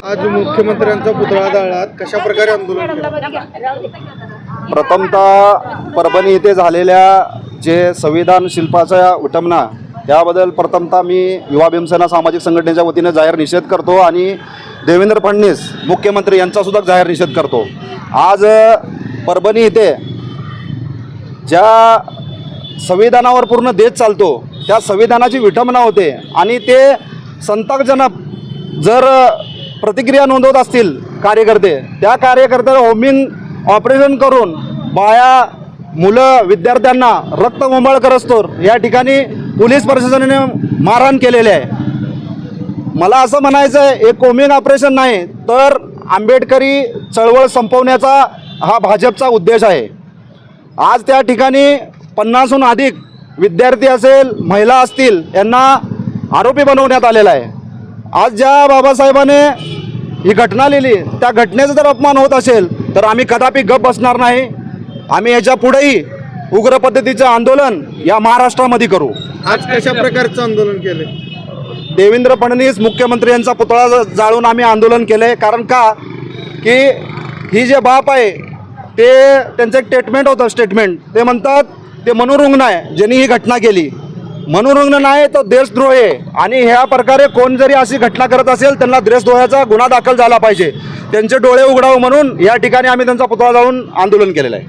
आज मुख्यमंत्र्यांचा पुतळा जाळला, कशा प्रकारे आंदोलन केलं? प्रथमतः परभणी येथे झालेल्या जे संविधान शिल्पाचा उटमणा त्याबद्दल प्रथमतः मी युवा भीमसेना सामाजिक संघटनेच्या वतीने जाहीर निषेध करतो आणि देवेंद्र फडणवीस मुख्यमंत्री यांचासुद्धा जाहीर निषेध करतो। आज परभणी येथे ज्या संविधानावर पूर्ण देश चालतो त्या संविधानाची विटंबना होते आणि ते संतापजनक जर प्रतिक्रिया नोंदवत असतील कार्यकर्ते, त्या कार्यकर्त्याला होमिंग ऑपरेशन करून बाया मुलं विद्यार्थ्यांना रक्तबंबाळ करस्तोर या ठिकाणी पोलीस प्रशासनाने मारहाण केलेले आहे। मला असं म्हणायचं आहे, एक होमिंग ऑपरेशन नाही तर आंबेडकरी चळवळ संपवण्याचा हा भाजपचा उद्देश आहे। आज त्या ठिकाणी 50हून अधिक विद्यार्थी असेल, महिला असतील, यांना आरोपी बनवण्यात आलेला आहे। आज ज्या बाबासाहेबांनी ही घटना लिहिली त्या घटनेचा जर अपमान होत असेल तर आम्ही कदापि गप बसणार नाही। आम्ही याच्या पुढेही उग्र पद्धतीचं आंदोलन या महाराष्ट्रामध्ये करू। आज कशा प्रकारचं आंदोलन केले? देवेंद्र फडणवीस मुख्यमंत्री यांचा पुतळा जाळून आम्ही आंदोलन केले। कारण का की ही जे बाप आहे ते त्यांचं एक स्टेटमेंट होतं, ते म्हणतात ते मनोरुग्ण आहे ज्यांनी ही घटना केली। मनोरुग्ण नाही तो देशद्रोह आहे आणि ह्या प्रकारे कोण जरी अशी घटना करत असेल त्यांना देशद्रोहाचा गुन्हा दाखल झाला पाहिजे। त्यांचे डोळे उघडावं म्हणून या ठिकाणी आम्ही त्यांचा पुतळा जाळून आंदोलन केलेलं आहे।